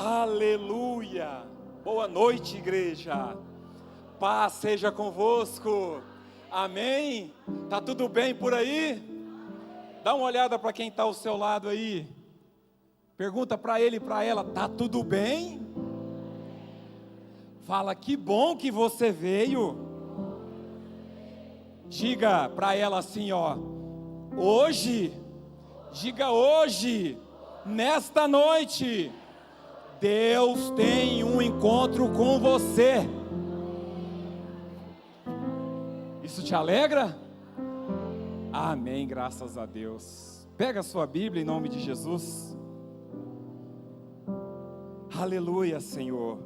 Aleluia! Boa noite, igreja. Paz seja convosco. Amém? Tá tudo bem por aí? Dá uma olhada para quem está ao seu lado aí. Pergunta para ele e para ela, tá tudo bem? Fala, que bom que você veio. Diga para ela assim, ó. Hoje, diga hoje, nesta noite, Deus tem um encontro com você. Isso te alegra? Amém, graças a Deus. Pega a sua Bíblia em nome de Jesus. Aleluia, Senhor.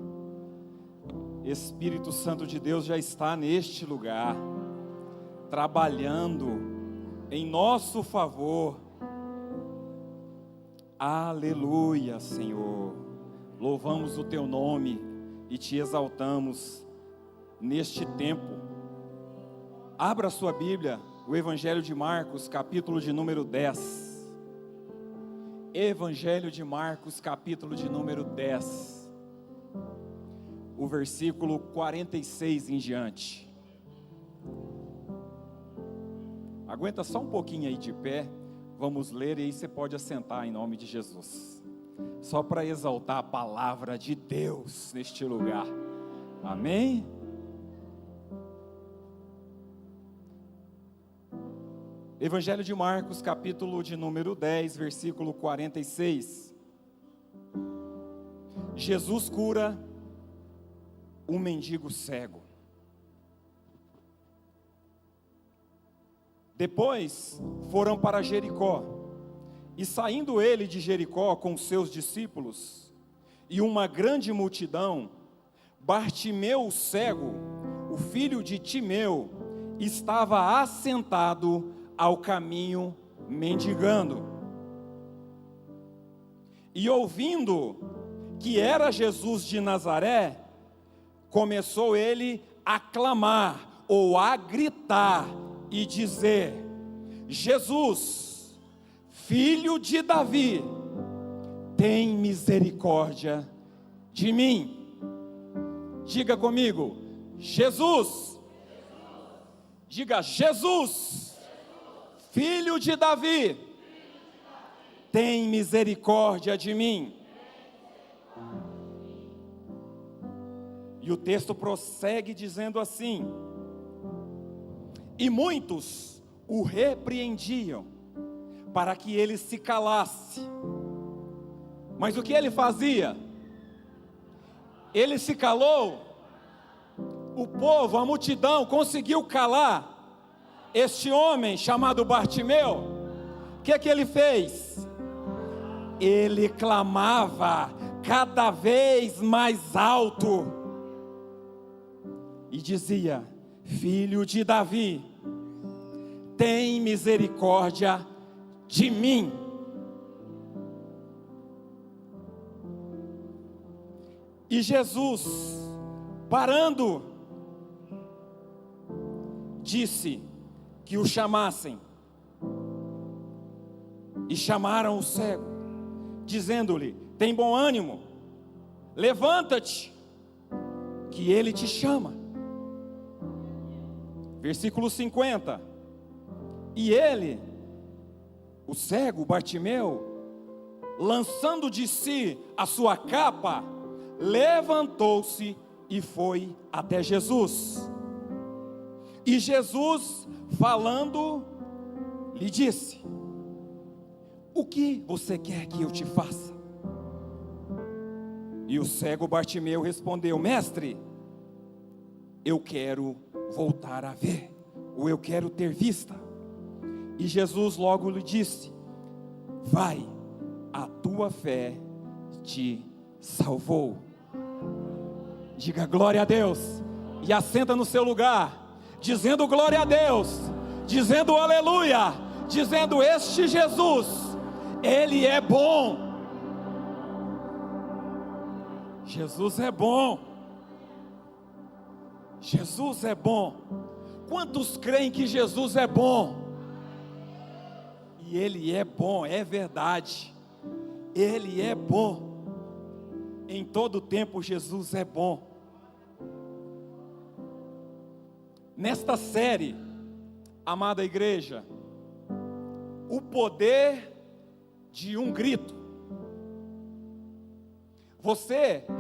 Espírito Santo de Deus já está neste lugar, trabalhando em nosso favor. Aleluia, Senhor. Louvamos o teu nome e te exaltamos neste tempo. Abra a sua Bíblia, o Evangelho de Marcos, capítulo de número 10. Evangelho de Marcos, capítulo de número 10. O versículo 46 em diante. Aguenta só um pouquinho aí de pé, vamos ler e aí você pode assentar em nome de Jesus. Só para exaltar a palavra de Deus neste lugar. Amém? Evangelho de Marcos, capítulo de número 10, versículo 46. Jesus cura um mendigo cego. Depois foram para Jericó, e saindo ele de Jericó com seus discípulos, e uma grande multidão, Bartimeu o cego, o filho de Timeu, estava assentado ao caminho mendigando. E ouvindo que era Jesus de Nazaré, começou ele a clamar, ou a gritar, e dizer: Jesus, filho de Davi, tem misericórdia de mim. Diga comigo, Jesus. Diga, Jesus, filho de Davi, tem misericórdia de mim. E o texto prossegue dizendo assim: e muitos o repreendiam para que ele se calasse. Mas o que ele fazia? Ele se calou. O povo, a multidão conseguiu calar este homem chamado Bartimeu. O que ele fez? Ele clamava cada vez mais alto e dizia: Filho de Davi, tem misericórdia de mim. E Jesus, parando, disse que o chamassem. E chamaram o cego, dizendo-lhe: tem bom ânimo, levanta-te, que ele te chama. Versículo 50. E ele, o cego, Bartimeu, lançando de si a sua capa, levantou-se e foi até Jesus. E Jesus, falando, lhe disse: o que você quer que eu te faça? E o cego Bartimeu respondeu: mestre, eu quero voltar a ver, ou eu quero ter vista. E Jesus logo lhe disse: vai, a tua fé te salvou. Diga glória a Deus, e assenta no seu lugar, dizendo glória a Deus, dizendo aleluia, dizendo: este Jesus, Ele é bom. Jesus é bom. Jesus é bom. Quantos creem que Jesus é bom? E Ele é bom, é verdade. Ele é bom. Em todo tempo Jesus é bom. Nesta série, amada igreja, o poder de um grito.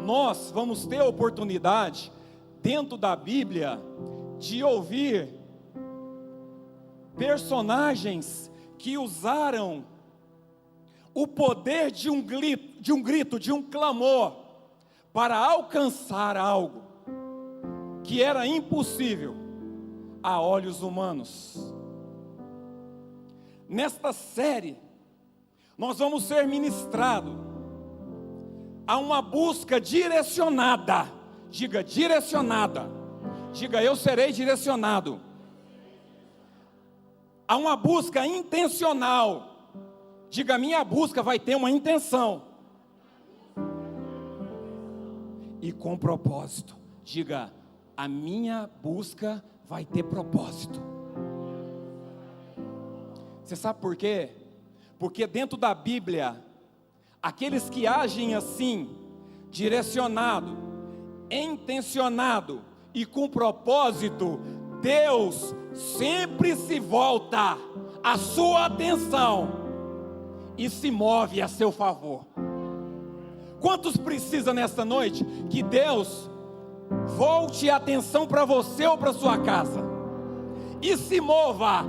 Nós vamos ter a oportunidade, dentro da Bíblia, de ouvir personagens que usaram o poder de um grito, de um clamor, para alcançar algo que era impossível a olhos humanos. Nesta série, nós vamos ser ministrados a uma busca direcionada. Diga, direcionada. Diga, eu serei direcionado. A uma busca intencional. Diga, minha busca vai ter uma intenção. E com propósito. Diga, a minha busca vai ter propósito. Você sabe por quê? Porque dentro da Bíblia, aqueles que agem assim, direcionado, intencionado e com propósito, Deus sempre se volta a sua atenção e se move a seu favor. Quantos precisa nesta noite que Deus volte a atenção para você ou para sua casa e se mova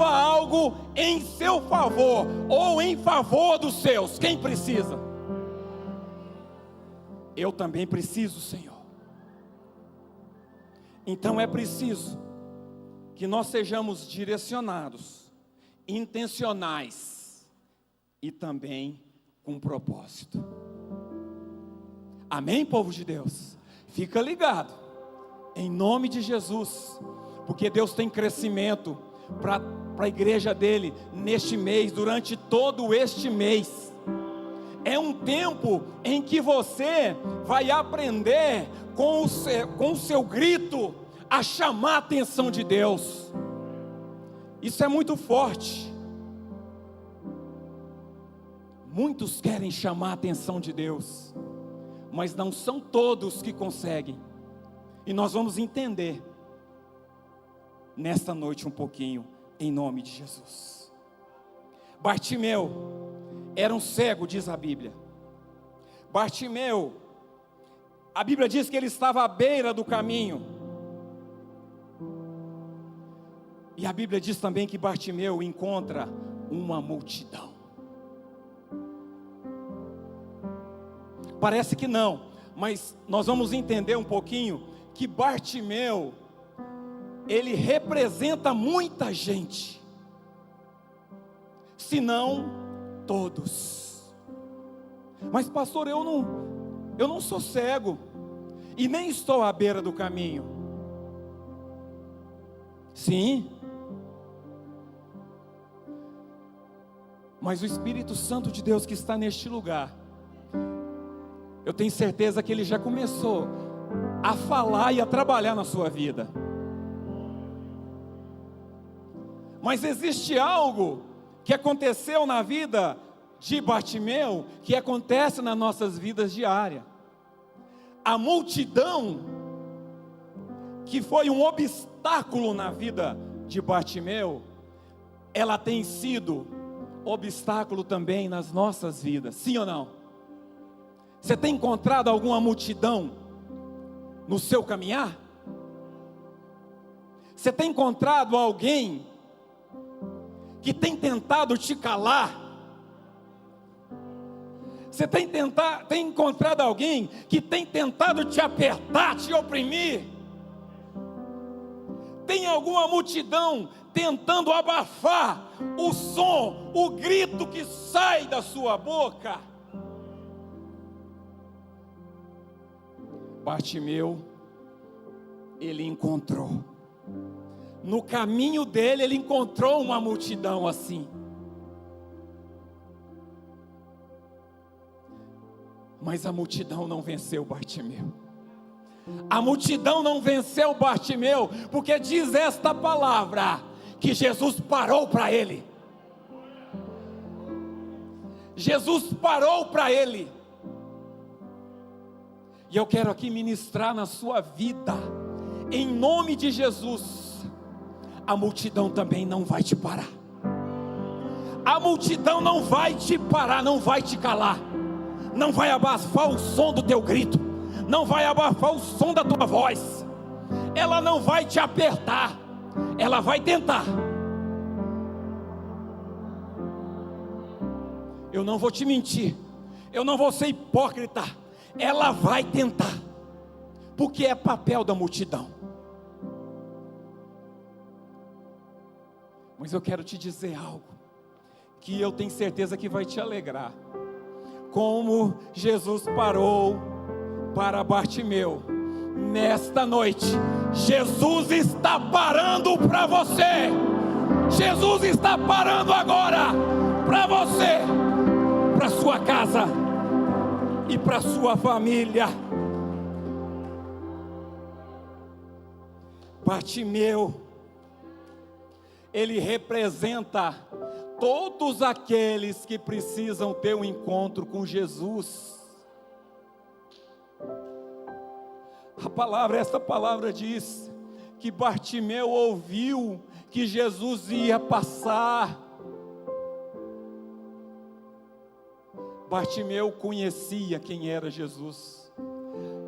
algo em seu favor ou em favor dos seus? Quem precisa? Eu também preciso, Senhor. Então é preciso que nós sejamos direcionados, intencionais e também com propósito. Amém, povo de Deus? Fica ligado, em nome de Jesus, porque Deus tem crescimento para a igreja dele neste mês, durante todo este mês. É um tempo em que você vai aprender com o seu grito a chamar a atenção de Deus. Isso é muito forte. Muitos querem chamar a atenção de Deus, mas não são todos que conseguem. E nós vamos entender nesta noite um pouquinho, em nome de Jesus. Bartimeu era um cego, diz a Bíblia. Bartimeu, a Bíblia diz que ele estava à beira do caminho. E a Bíblia diz também que Bartimeu encontra uma multidão. Parece que não, mas nós vamos entender um pouquinho que Bartimeu, ele representa muita gente, se não todos. Mas pastor, eu não sou cego e nem estou à beira do caminho. Sim, mas o Espírito Santo de Deus que está neste lugar, eu tenho certeza que ele já começou a falar e a trabalhar na sua vida. Mas existe algo que aconteceu na vida de Bartimeu, que acontece nas nossas vidas diárias. A multidão, que foi um obstáculo na vida de Bartimeu, ela tem sido obstáculo também nas nossas vidas, sim ou não? Você tem encontrado alguma multidão no seu caminhar? Você tem encontrado alguém que tem tentado te calar? Você tem encontrado alguém que tem tentado te apertar, te oprimir? Tem alguma multidão tentando abafar o som, o grito que sai da sua boca? Bartimeu, ele encontrou, no caminho dele, ele encontrou uma multidão assim. Mas a multidão não venceu Bartimeu. A multidão não venceu Bartimeu, porque diz esta palavra, que Jesus parou para ele. Jesus parou para ele. E eu quero aqui ministrar na sua vida, em nome de Jesus. A multidão também não vai te parar. A multidão não vai te parar, não vai te calar. Não vai abafar o som do teu grito, não vai abafar o som da tua voz. Ela não vai te apertar, ela vai tentar. Eu não vou te mentir, eu não vou ser hipócrita. Ela vai tentar, porque é papel da multidão. Mas eu quero te dizer algo, que eu tenho certeza que vai te alegrar. Como Jesus parou para Bartimeu, nesta noite, Jesus está parando para você. Jesus está parando agora para você, para sua casa e para sua família. Bartimeu, ele representa todos aqueles que precisam ter um encontro com Jesus. Esta palavra diz que Bartimeu ouviu que Jesus ia passar. Bartimeu conhecia quem era Jesus.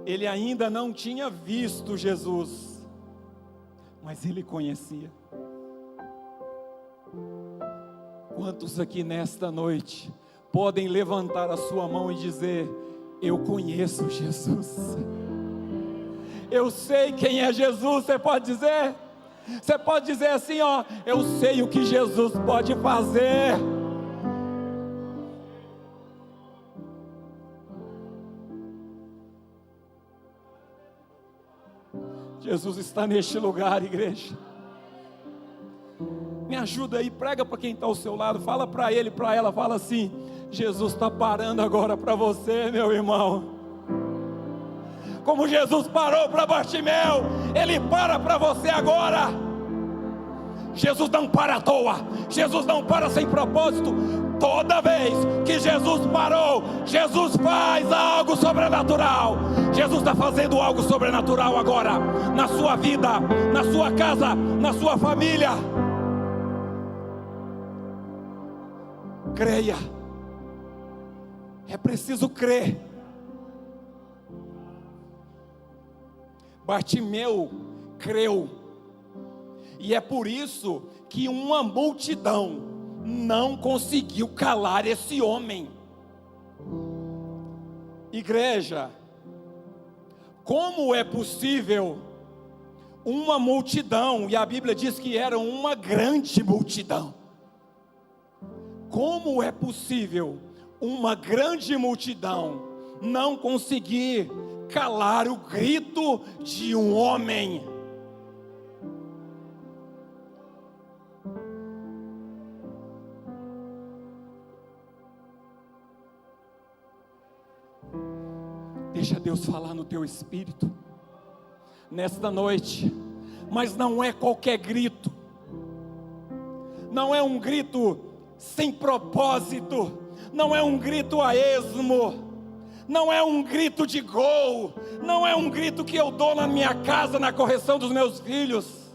Ele ainda não tinha visto Jesus, mas ele conhecia. Quantos aqui nesta noite podem levantar a sua mão e dizer: eu conheço Jesus, eu sei quem é Jesus? Você pode dizer? Você pode dizer assim, ó: eu sei o que Jesus pode fazer. Jesus está neste lugar, igreja. Me ajuda aí, prega para quem está ao seu lado, fala para ele, para ela, fala assim: Jesus está parando agora para você, meu irmão. Como Jesus parou para Bartimeu, Ele para você agora. Jesus não para à toa, Jesus não para sem propósito. Toda vez que Jesus parou, Jesus faz algo sobrenatural. Jesus está fazendo algo sobrenatural agora, na sua vida, na sua casa, na sua família. Creia, é preciso crer. Bartimeu creu, e é por isso que uma multidão não conseguiu calar esse homem. Igreja, como é possível uma multidão, e a Bíblia diz que era uma grande multidão, como é possível uma grande multidão não conseguir calar o grito de um homem? Deixa Deus falar no teu espírito nesta noite. Mas não é qualquer grito, não é um grito sem propósito, não é um grito a esmo, não é um grito de gol, não é um grito que eu dou na minha casa na correção dos meus filhos.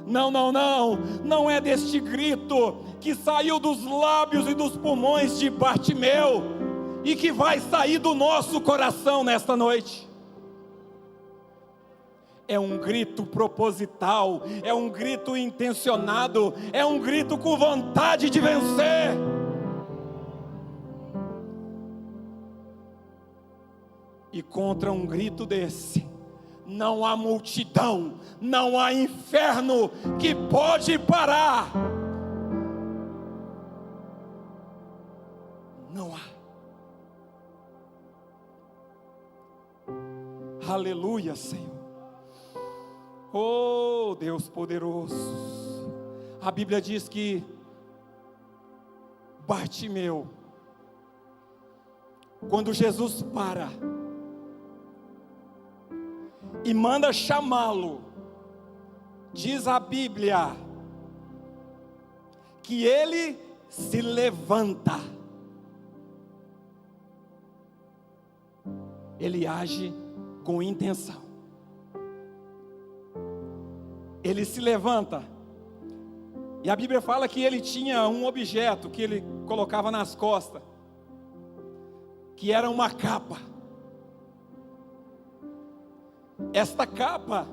Não é deste grito que saiu dos lábios e dos pulmões de Bartimeu e que vai sair do nosso coração nesta noite. É um grito proposital, é um grito intencionado, é um grito com vontade de vencer. E contra um grito desse, não há multidão, não há inferno que pode parar. Não há. Aleluia, Senhor. Oh, Deus poderoso. A Bíblia diz que Bartimeu, quando Jesus para e manda chamá-lo, diz a Bíblia que ele se levanta. ele age com intenção. Ele se levanta, e a Bíblia fala que ele tinha um objeto que ele colocava nas costas, que era uma capa. Esta capa,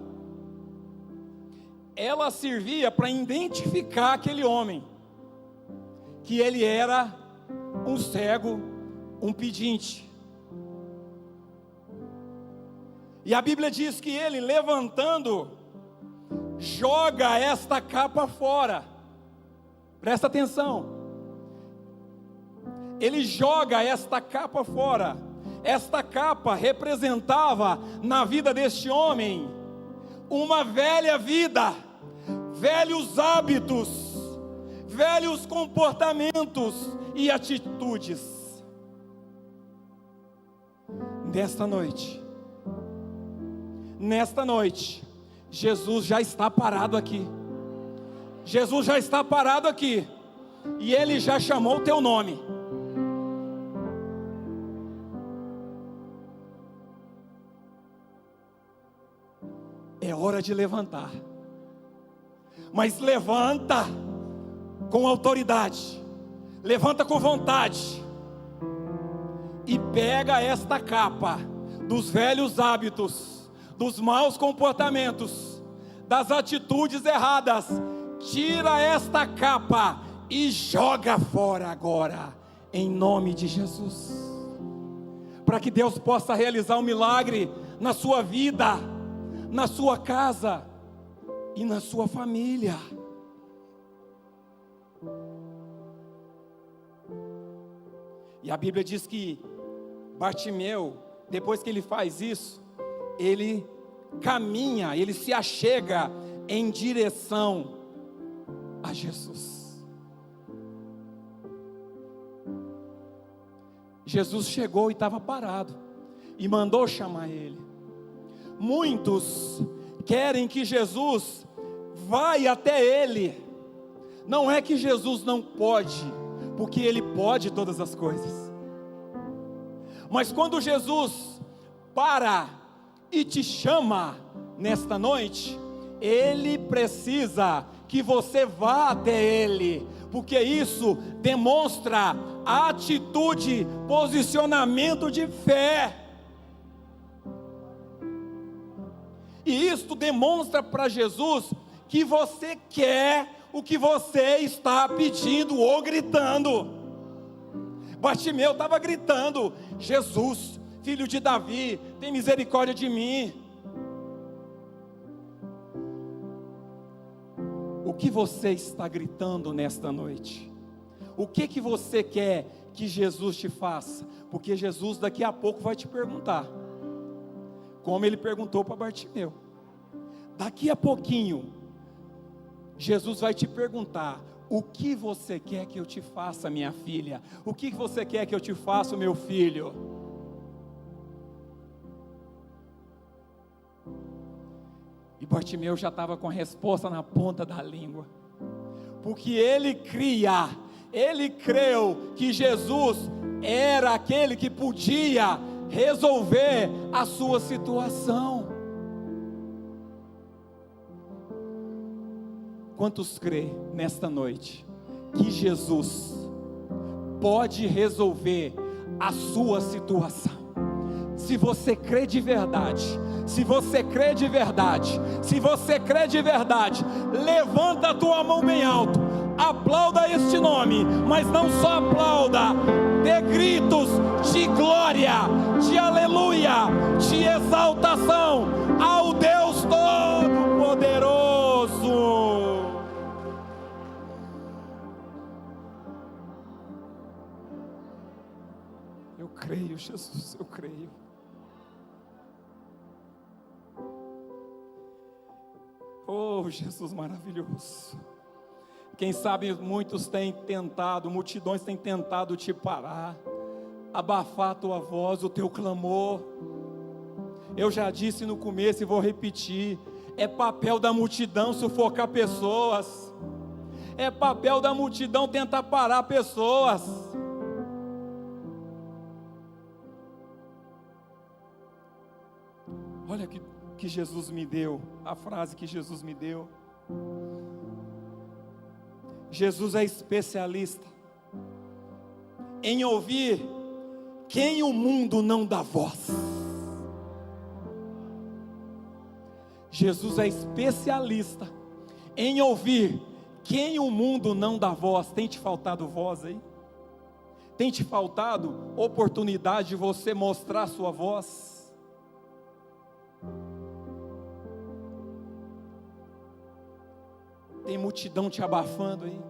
ela servia para identificar aquele homem, que ele era um cego, um pedinte. E a Bíblia diz que ele, levantando, joga esta capa fora. Presta atenção. Ele joga esta capa fora. Esta capa representava na vida deste homem uma velha vida, velhos hábitos, velhos comportamentos e atitudes. Nesta noite, Jesus já está parado aqui. Jesus já está parado aqui. E Ele já chamou o teu nome. É hora de levantar. Mas levanta com autoridade. Levanta com vontade. E pega esta capa dos velhos hábitos, dos maus comportamentos, das atitudes erradas. Tira esta capa e joga fora agora, em nome de Jesus. Para que Deus possa realizar um milagre na sua vida, na sua casa e na sua família. E a Bíblia diz que Bartimeu, depois que ele faz isso, ele caminha, ele se achega em direção a Jesus. Jesus chegou e estava parado, e mandou chamar ele. Muitos querem que Jesus vá até ele. Não é que Jesus não pode, porque Ele pode todas as coisas. Mas quando Jesus para e te chama nesta noite, Ele precisa que você vá até Ele, porque isso demonstra atitude, posicionamento de fé. E isto demonstra para Jesus que você quer o que você está pedindo ou gritando. Bartimeu estava gritando: Jesus, filho de Davi, tem misericórdia de mim. O que você está gritando nesta noite? O que você quer que Jesus te faça? Porque Jesus daqui a pouco vai te perguntar, como Ele perguntou para Bartimeu. Daqui a pouquinho, Jesus vai te perguntar: o que você quer que eu te faça, minha filha? O que você quer que eu te faça, meu filho? E Bartimeu já estava com a resposta na ponta da língua, porque ele creu que Jesus era aquele que podia resolver a sua situação. Quantos crê nesta noite que Jesus pode resolver a sua situação? Se você crê de verdade, se você crê de verdade, levanta a tua mão bem alto, aplauda este nome, mas não só aplauda, dê gritos de glória, de aleluia, de exaltação ao Deus Todo-Poderoso. Eu creio, Jesus, eu creio. Oh, Jesus maravilhoso. Quem sabe muitos têm tentado, multidões têm tentado te parar, abafar a tua voz, o teu clamor. Eu já disse no começo e vou repetir: é papel da multidão sufocar pessoas, é papel da multidão tentar parar pessoas. Olha que Jesus me deu, a frase que Jesus me deu. Jesus é especialista em ouvir quem o mundo não dá voz. Jesus é especialista em ouvir quem o mundo não dá voz. Tem te faltado voz aí? Tem te faltado oportunidade de você mostrar sua voz? Tem multidão te abafando aí,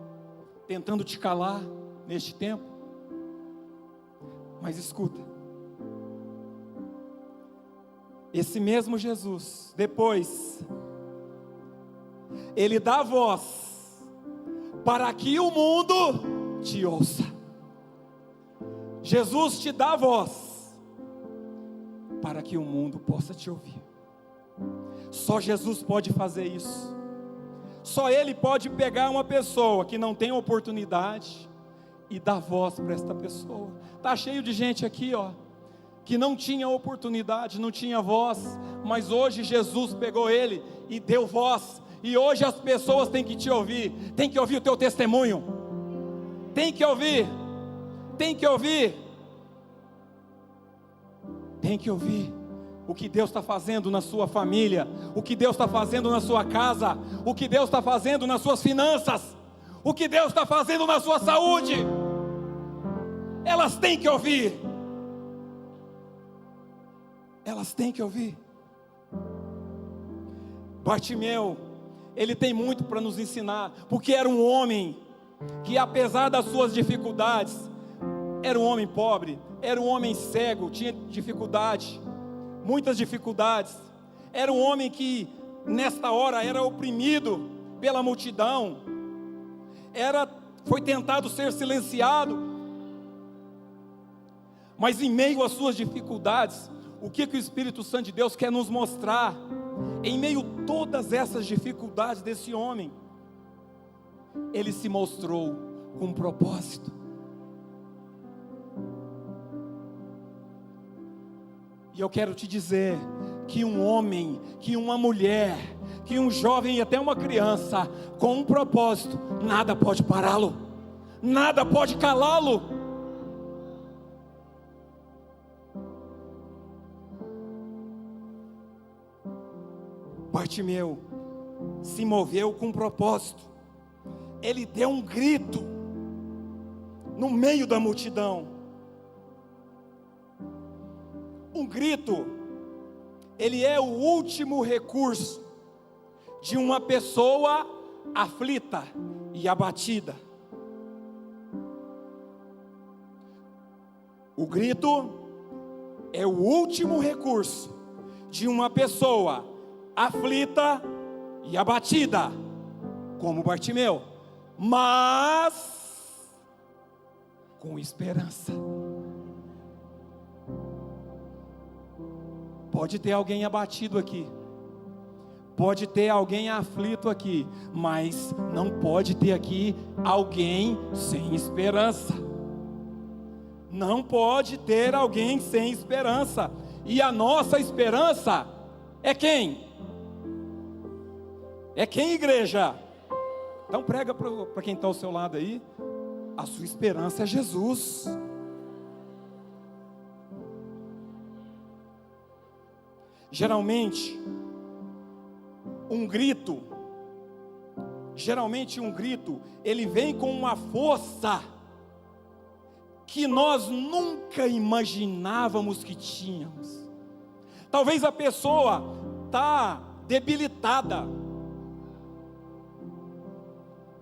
tentando te calar neste tempo? Mas escuta, esse mesmo Jesus, depois, Ele dá voz para que o mundo te ouça. Jesus te dá voz para que o mundo possa te ouvir. Só Jesus pode fazer isso. Só Ele pode pegar uma pessoa que não tem oportunidade e dar voz para esta pessoa. Está cheio de gente aqui, ó, que não tinha oportunidade, não tinha voz, mas hoje Jesus pegou ele e deu voz. E hoje as pessoas têm que te ouvir, tem que ouvir o teu testemunho, tem que ouvir, tem que ouvir, tem que ouvir o que Deus está fazendo na sua família, o que Deus está fazendo na sua casa, o que Deus está fazendo nas suas finanças, o que Deus está fazendo na sua saúde. Elas têm que ouvir, elas têm que ouvir. Bartimeu, ele tem muito para nos ensinar, porque era um homem que, apesar das suas dificuldades, era um homem pobre, era um homem cego, tinha dificuldade, muitas dificuldades. Era um homem que nesta hora era oprimido pela multidão, foi tentado ser silenciado, mas em meio às suas dificuldades, o que o Espírito Santo de Deus quer nos mostrar? Em meio a todas essas dificuldades desse homem, ele se mostrou com um propósito. E eu quero te dizer que um homem, que uma mulher, que um jovem e até uma criança com um propósito, nada pode pará-lo, nada pode calá-lo. Bartimeu se moveu com um propósito. Ele deu um grito no meio da multidão. Um grito, ele é o último recurso de uma pessoa aflita e abatida. O grito é o último recurso de uma pessoa aflita e abatida, como Bartimeu, mas com esperança. Pode ter alguém abatido aqui, pode ter alguém aflito aqui, mas não pode ter aqui alguém sem esperança. Não pode ter alguém sem esperança. E a nossa esperança é quem? É quem, igreja? Então prega para quem está ao seu lado aí. A sua esperança é Jesus. Geralmente um grito, ele vem com uma força que nós nunca imaginávamos que tínhamos. Talvez a pessoa está debilitada,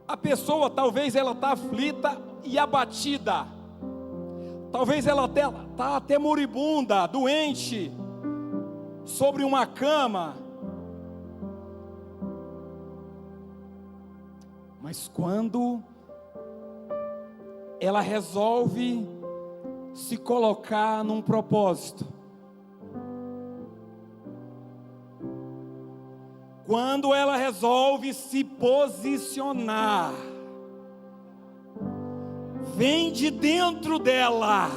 a pessoa talvez ela está aflita e abatida, talvez ela está até moribunda, doente, sobre uma cama. Mas quando ela resolve se colocar num propósito, quando ela resolve se posicionar, vem de dentro dela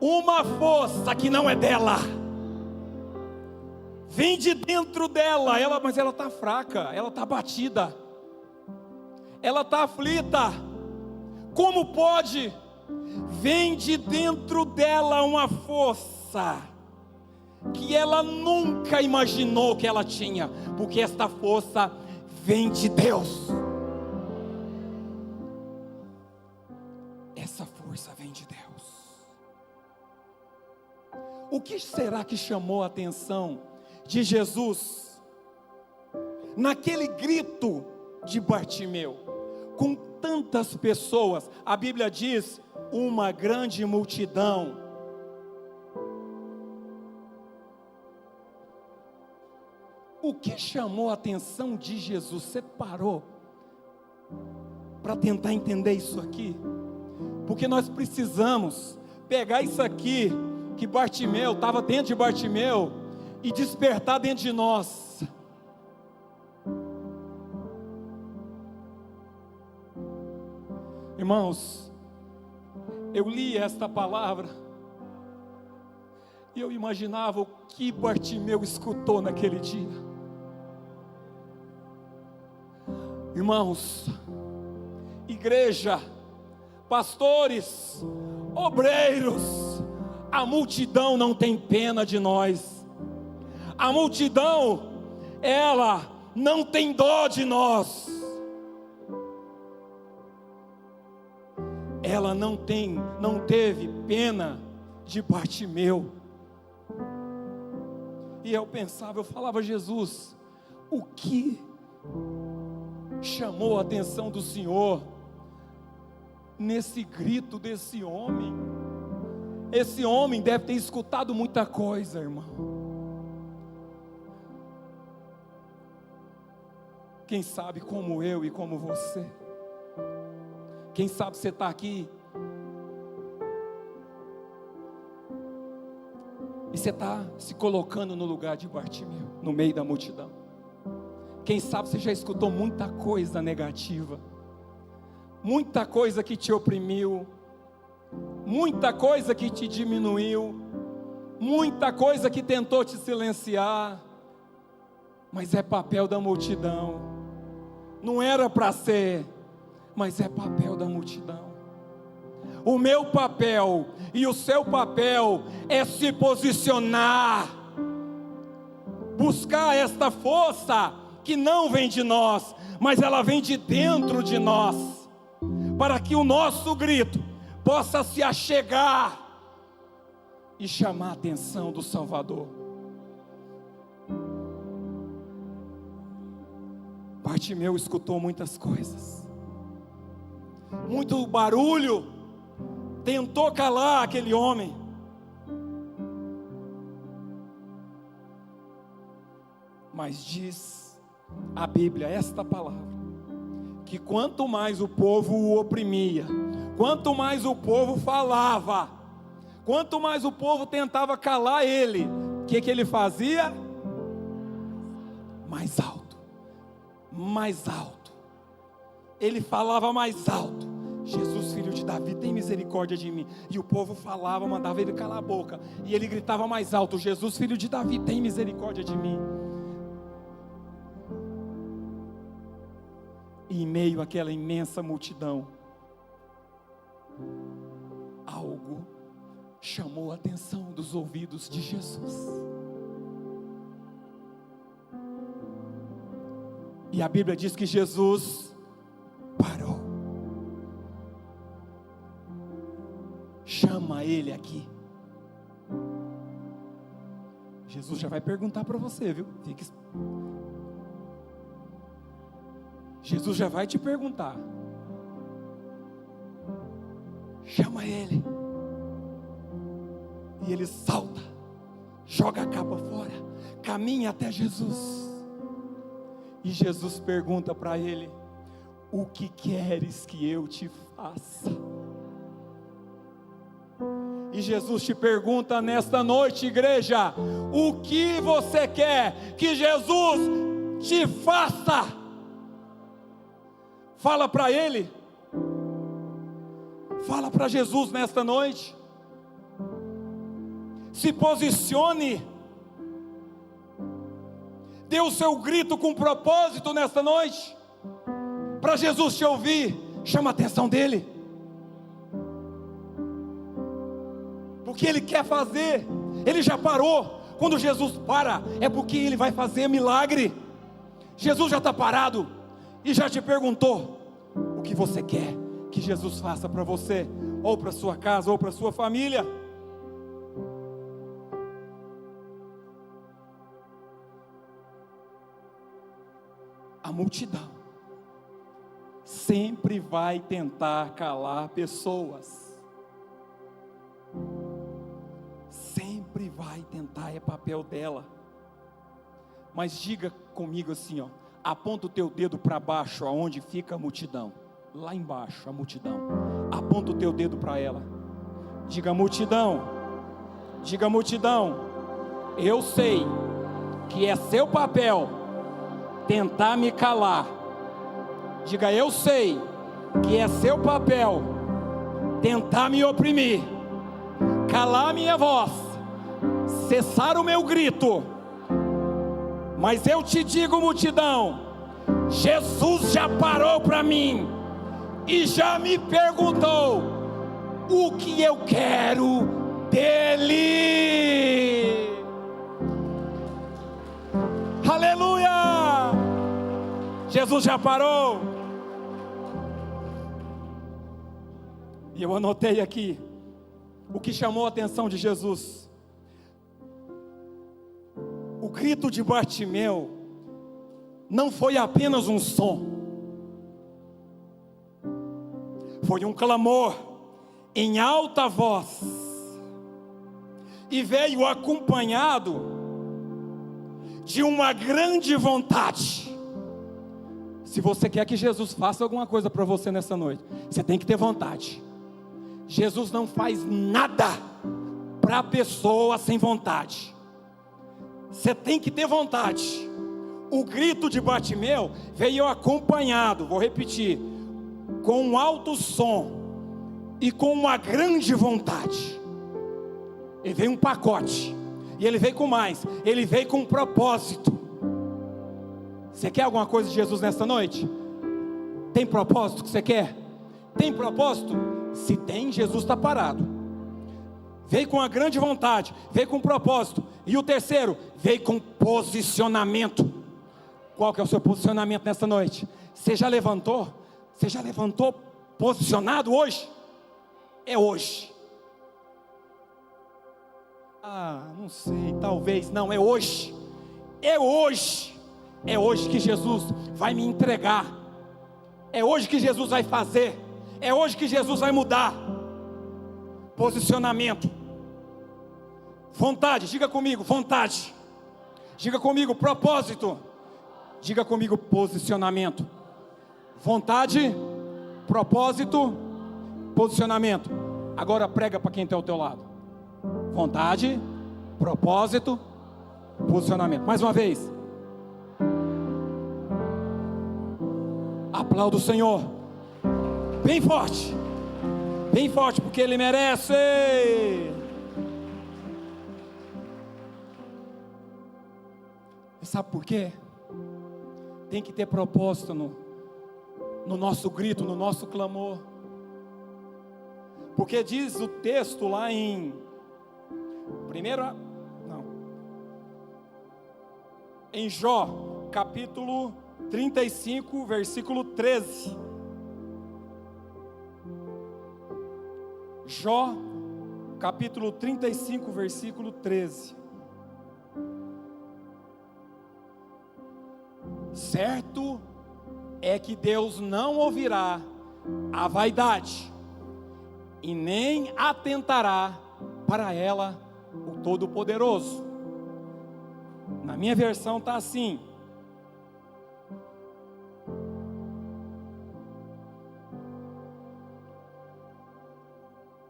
uma força que não é dela. vem de dentro dela, mas ela está fraca, ela está abatida, ela está aflita. Como pode? Vem de dentro dela uma força que ela nunca imaginou que ela tinha, porque esta força vem de Deus. Essa força vem de Deus. O que será que chamou a atenção de Jesus naquele grito de Bartimeu, com tantas pessoas? A Bíblia diz, uma grande multidão. O que chamou a atenção de Jesus? Você parou para tentar entender isso aqui? Porque nós precisamos pegar isso aqui, que Bartimeu, estava dentro de Bartimeu, e despertar dentro de nós. Irmãos, eu li esta palavra, e eu imaginava o que Bartimeu escutou naquele dia. Irmãos, igreja, pastores, obreiros, a multidão não tem pena de nós. A multidão, ela não tem dó de nós. Ela não teve pena de Bartimeu. E eu pensava, eu falava, Jesus, o que chamou a atenção do Senhor nesse grito desse homem? Esse homem deve ter escutado muita coisa, irmão. Quem sabe como eu e como você. Quem sabe você está aqui e você está se colocando no lugar de Bartimeu, no meio da multidão. Quem sabe você já escutou muita coisa negativa, muita coisa que te oprimiu, muita coisa que te diminuiu, muita coisa que tentou te silenciar, mas é papel da multidão. Não era para ser, mas é papel da multidão. O meu papel e o seu papel é se posicionar, buscar esta força que não vem de nós, mas ela vem de dentro de nós, para que o nosso grito possa se achegar e chamar a atenção do Salvador. Bartimeu escutou muitas coisas, muito barulho, tentou calar aquele homem, mas diz a Bíblia, esta palavra, que quanto mais o povo o oprimia, quanto mais o povo falava, quanto mais o povo tentava calar ele, o que ele fazia? Mais alto, mais alto, ele falava mais alto: Jesus, filho de Davi, tem misericórdia de mim. E o povo falava, mandava ele calar a boca, e ele gritava mais alto: Jesus, filho de Davi, tem misericórdia de mim. E em meio àquela imensa multidão, algo chamou a atenção dos ouvidos de Jesus. E a Bíblia diz que Jesus parou. Chama ele aqui. Jesus já vai perguntar para você, viu? Jesus já vai te perguntar. Chama ele. E ele salta, joga a capa fora, caminha até Jesus. E Jesus pergunta para ele: o que queres que eu te faça? E Jesus te pergunta nesta noite, igreja: o que você quer que Jesus te faça? Fala para ele, fala para Jesus nesta noite. Se posicione. Dê o seu grito com propósito nesta noite, para Jesus te ouvir. Chama a atenção dele, porque ele quer fazer. Ele já parou. Quando Jesus para, é porque ele vai fazer milagre. Jesus já está parado e já te perguntou o que você quer que Jesus faça para você, ou para sua casa, ou para sua família. A multidão sempre vai tentar calar pessoas. Sempre vai tentar, é papel dela. Mas diga comigo assim, ó, aponta o teu dedo para baixo, aonde fica a multidão. Lá embaixo, a multidão. Aponta o teu dedo para ela. Diga, multidão. Diga, multidão. Eu sei que é seu papel tentar me calar. Diga, eu sei que é seu papel tentar me oprimir, calar minha voz, cessar o meu grito. Mas eu te digo, multidão, Jesus já parou para mim e já me perguntou o que eu quero dele. Aleluia! Jesus já parou. E eu anotei aqui o que chamou a atenção de Jesus. O grito de Bartimeu não foi apenas um som, foi um clamor em alta voz, e veio acompanhado de uma grande vontade. Se você quer que Jesus faça alguma coisa para você nessa noite, você tem que ter vontade. Jesus não faz nada para a pessoa sem vontade. Você tem que ter vontade. O grito de Bartimeu veio acompanhado, vou repetir, com um alto som e com uma grande vontade. Ele veio um pacote, e ele veio com mais, ele veio com um propósito. Você quer alguma coisa de Jesus nesta noite? Tem propósito que você quer? Tem propósito? Se tem, Jesus está parado. Veio com uma grande vontade, veio com propósito. E o terceiro, veio com posicionamento. Qual que é o seu posicionamento nesta noite? Você já levantou? Você já levantou posicionado hoje? É hoje. Não sei, talvez não, é hoje. É hoje. É hoje que Jesus vai me entregar. É hoje que Jesus vai fazer. É hoje que Jesus vai mudar. Posicionamento. Vontade, diga comigo, vontade. Diga comigo, propósito. Diga comigo, posicionamento. Vontade, propósito, posicionamento. Agora prega para quem está ao teu lado. Vontade, propósito, posicionamento. Mais uma vez. Aplauda o Senhor. Bem forte. Bem forte, porque Ele merece. E sabe por quê? Tem que ter propósito no nosso grito, no nosso clamor. Porque diz o texto lá em em Jó, capítulo 35, versículo 13. Jó, capítulo 35, versículo 13. Certo é que Deus não ouvirá a vaidade, e nem atentará para ela o Todo-Poderoso. Na minha versão está assim: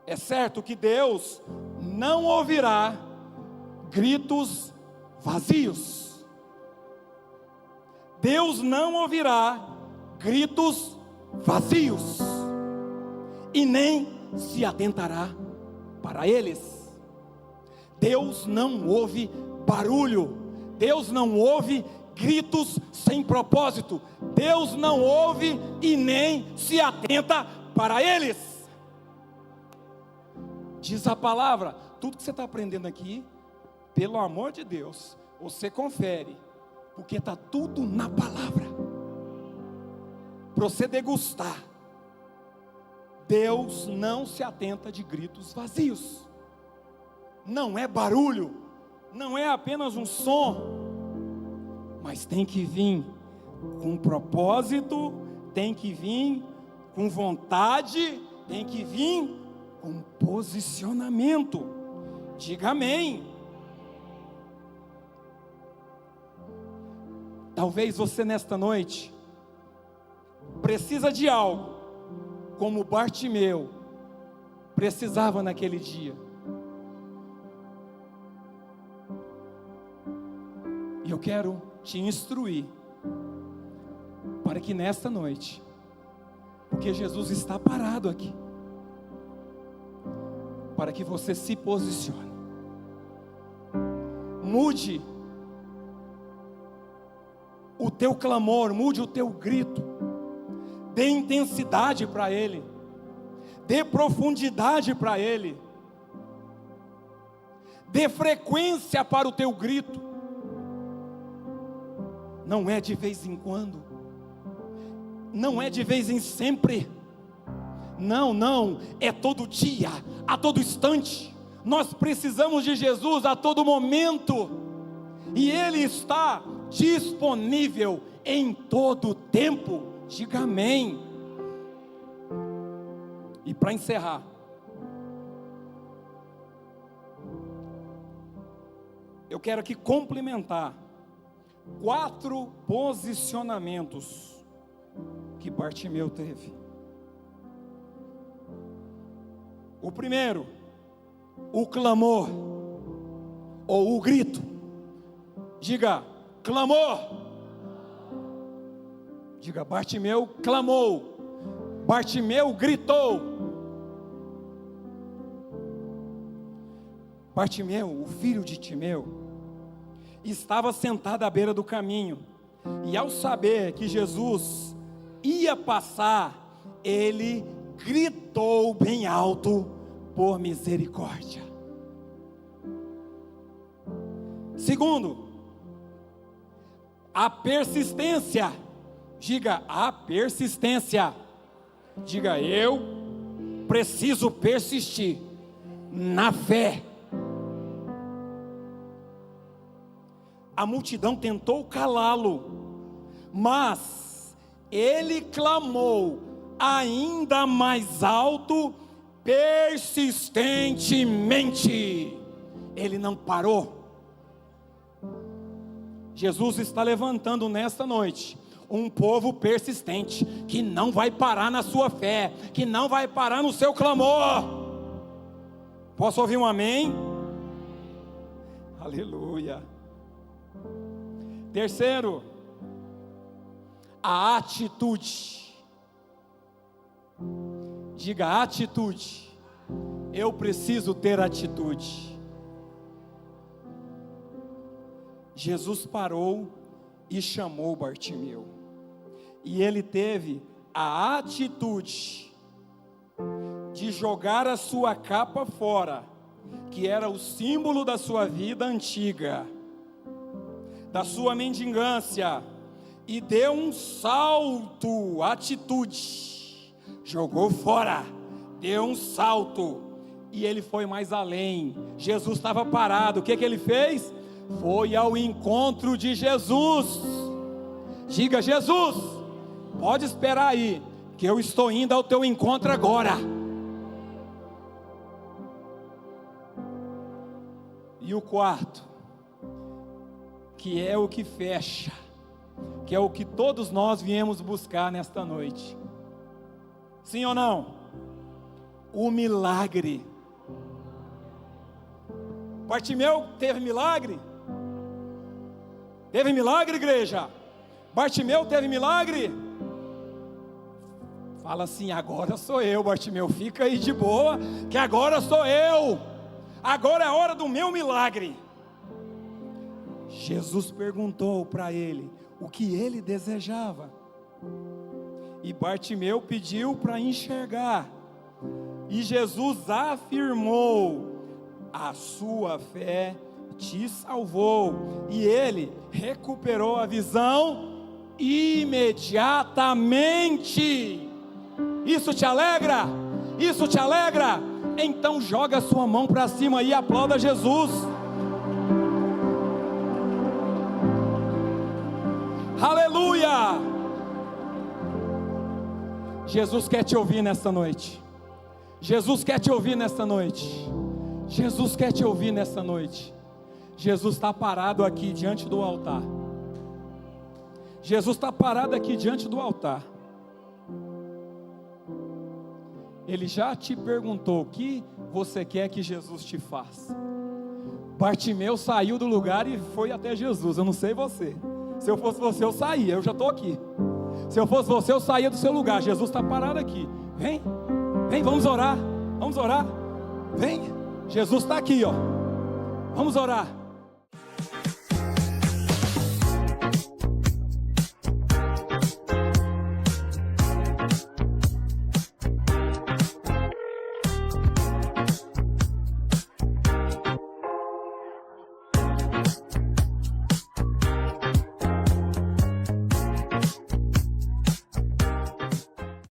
é certo que Deus não ouvirá gritos vazios. Deus não ouvirá gritos vazios, e nem se atentará para eles. Deus não ouve barulho, Deus não ouve gritos sem propósito. Deus não ouve e nem se atenta para eles. Diz a palavra. Tudo que você está aprendendo aqui, pelo amor de Deus, você confere, porque está tudo na palavra, para você degustar. Deus não se atenta de gritos vazios, não é barulho, não é apenas um som, mas tem que vir com propósito, tem que vir com vontade, tem que vir com posicionamento. Diga amém. Talvez você nesta noite precisa de algo, como Bartimeu precisava naquele dia. E eu quero te instruir para que nesta noite, porque Jesus está parado aqui, para que você se posicione. Mude o teu clamor, mude o teu grito, dê intensidade para Ele, dê profundidade para Ele, dê frequência para o teu grito. Não é de vez em quando, não é de vez em sempre, não, é todo dia, a todo instante. Nós precisamos de Jesus a todo momento, e Ele está disponível em todo tempo. Diga amém. E para encerrar, eu quero aqui complementar 4 posicionamentos que Bartimeu teve. O primeiro, o clamor, ou o grito. Diga, clamor. Diga, Bartimeu clamou, Bartimeu gritou. Bartimeu, o filho de Timeu, estava sentado à beira do caminho, e ao saber que Jesus ia passar, ele gritou bem alto por misericórdia. Segundo, a persistência. Diga, a persistência. Diga, eu preciso persistir na fé. A multidão tentou calá-lo, mas ele clamou ainda mais alto, persistentemente. Ele não parou. Jesus está levantando nesta noite um povo persistente, que não vai parar na sua fé, que não vai parar no seu clamor. Posso ouvir um amém? Aleluia. Terceiro, a atitude. Diga, atitude. Eu preciso ter atitude. Jesus parou e chamou Bartimeu, e ele teve a atitude de jogar a sua capa fora, que era o símbolo da sua vida antiga, da sua mendigância, e deu um salto. Atitude. Jogou fora, deu um salto, e ele foi mais além. Jesus estava parado, o que ele fez? Foi ao encontro de Jesus. Diga, Jesus, pode esperar aí, que eu estou indo ao teu encontro agora. E o quarto, que é o que fecha, que é o que todos nós viemos buscar nesta noite. Sim ou não? O milagre. Bartimeu teve milagre? Teve milagre, igreja? Bartimeu teve milagre? Fala assim, agora sou eu, Bartimeu, fica aí de boa, que agora sou eu. Agora é a hora do meu milagre. Jesus perguntou para ele o que ele desejava. E Bartimeu pediu para enxergar. E Jesus afirmou: a sua fé te salvou. E ele recuperou a visão imediatamente. Isso te alegra? Isso te alegra? Então joga a sua mão para cima e aplauda Jesus. Aleluia! Jesus quer te ouvir nesta noite. Jesus quer te ouvir nesta noite. Jesus quer te ouvir nesta noite. Jesus está parado aqui diante do altar. Jesus está parado aqui diante do altar. Ele já te perguntou o que você quer que Jesus te faça. Bartimeu saiu do lugar e foi até Jesus. Eu não sei você. Se eu fosse você, eu saía. Eu já estou aqui. Se eu fosse você, eu saía do seu lugar. Jesus está parado aqui. Vem, vem, vamos orar. Vamos orar. Vem, Jesus está aqui, ó. Vamos orar.